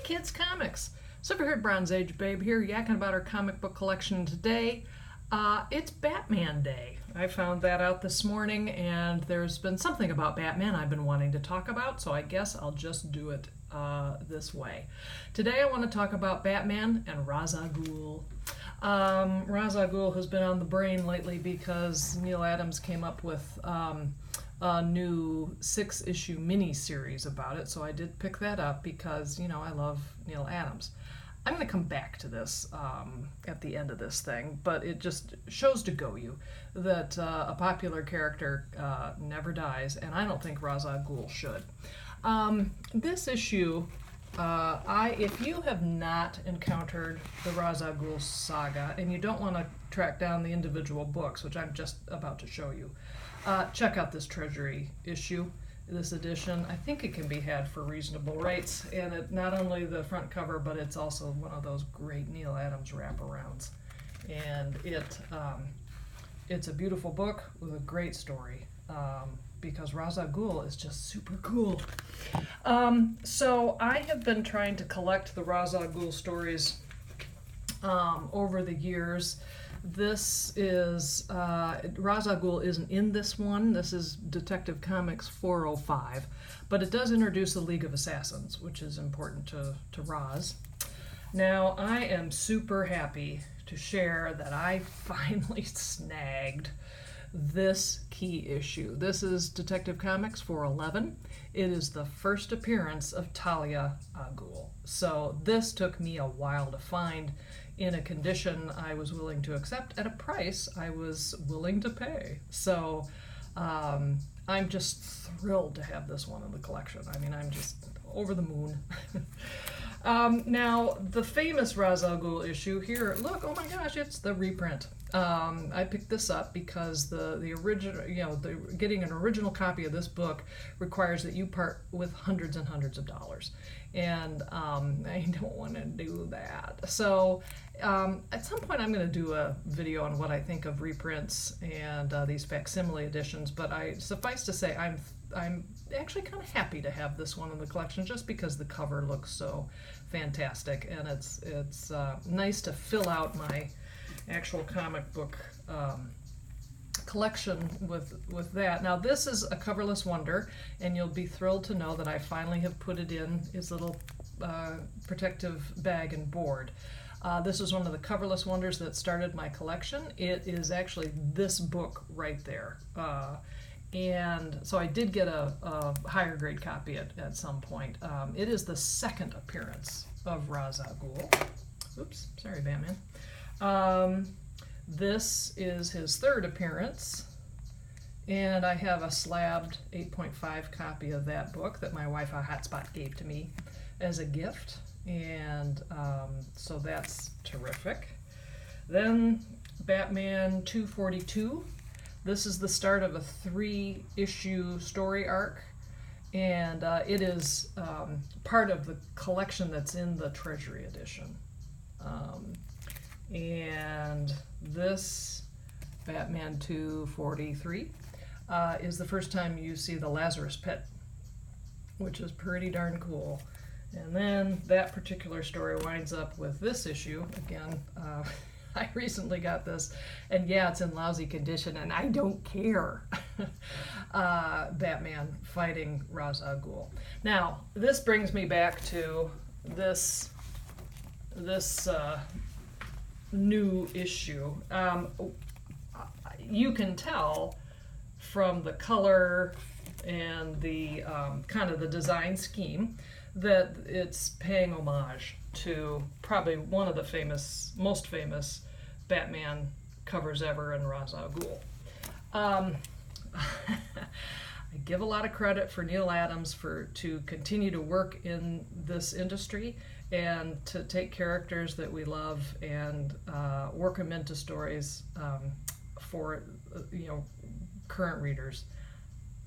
Kids Comics. Superhero Bronze Age Babe here, yakking about our comic book collection today. It's Batman Day. I found that out this morning, and there's been something about Batman I've been wanting to talk about, so I guess I'll just do it this way. Today I want to talk about Batman and Ra's al Ghul. Ra's al Ghul has been on the brain lately because Neil Adams came up with a new 6-issue mini-series about it, so I did pick that up because, you know, I love Neil Adams. I'm going to come back to this at the end of this thing, but it just shows to go you that a popular character never dies, and I don't think Ra's al Ghul should. This issue, if you have not encountered the Ra's al Ghul saga and you don't want to track down the individual books, which I'm just about to show you, check out this Treasury issue, this edition. I think it can be had for reasonable rates, and it not only the front cover, but it's also one of those great Neil Adams wraparounds. And it's a beautiful book with a great story, because Ra's al Ghul is just super cool. So I have been trying to collect the Ra's al Ghul stories over the years. This is, Ra's al Ghul isn't in this one. This is Detective Comics 405, but it does introduce the League of Assassins, which is important to Ra's. Now, I am super happy to share that I finally snagged this key issue. This is Detective Comics 411. It is the first appearance of Talia al Ghul. So this took me a while to find in a condition I was willing to accept at a price I was willing to pay. So I'm just thrilled to have this one in the collection. I mean, I'm just over the moon. Now, the famous Ra's al Ghul issue here, look, oh my gosh, it's the reprint. I picked this up because the original, getting an original copy of this book requires that you part with hundreds and hundreds of dollars. And I don't want to do that. So at some point I'm going to do a video on what I think of reprints and these facsimile editions, but suffice to say I'm actually kind of happy to have this one in the collection just because the cover looks so fantastic, and it's nice to fill out my actual comic book collection with that. Now this is a coverless wonder, and you'll be thrilled to know that I finally have put it in its little protective bag and board. This is one of the coverless wonders that started my collection. It is actually this book right there. And so I did get a higher grade copy at some point. It is the second appearance of Ra's al Ghul. Oops, sorry Batman. This is his third appearance, and I have a slabbed 8.5 copy of that book that my Wi-Fi hotspot gave to me as a gift, and so that's terrific. Then Batman 242. This is the start of a 3-issue story arc, and it is part of the collection that's in the Treasury edition. And this, Batman 243, is the first time you see the Lazarus Pit, which is pretty darn cool. And then that particular story winds up with this issue. Again, I recently got this, and yeah, it's in lousy condition, and I don't care. Batman fighting Ra's al Ghul. Now, this brings me back to this new issue. You can tell from the color and the kind of the design scheme that it's paying homage to probably one of the most famous Batman covers ever in Ra's al Ghul. I give a lot of credit for Neil Adams to continue to work in this industry and to take characters that we love and work them into stories for current readers.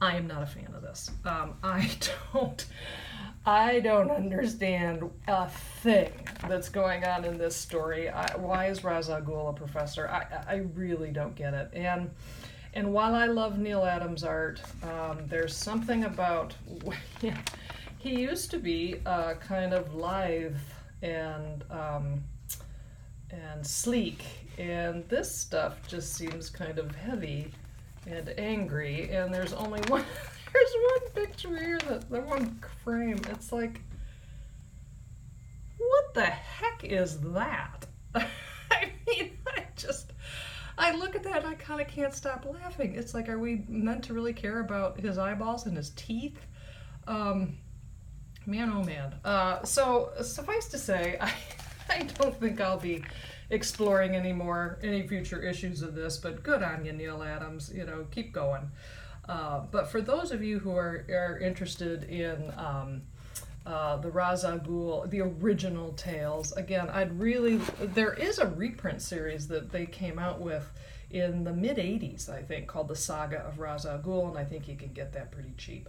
I am not a fan of this. I don't understand a thing that's going on in this story. Why is Ra's al Ghul a professor? I really don't get it. And while I love Neil Adams' art, there's something about He used to be kind of lithe and sleek, and this stuff just seems kind of heavy and angry. And there's only one. There's one picture here, the one frame. It's like, what the heck is that? I mean, I look at that and I kind of can't stop laughing. It's like, are we meant to really care about his eyeballs and his teeth? Man, oh man. So suffice to say, I don't think I'll be exploring any future issues of this, but good on you, Neil Adams. You know, keep going. But for those of you who are interested in the Raza Ghul, the original tales, again, there is a reprint series that they came out with in the mid 80s, I think, called The Saga of Raza Ghul, and I think you can get that pretty cheap.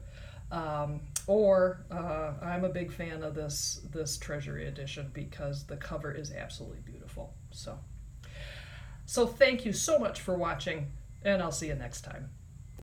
I'm a big fan of this Treasury edition because the cover is absolutely beautiful. So thank you so much for watching, and I'll see you next time.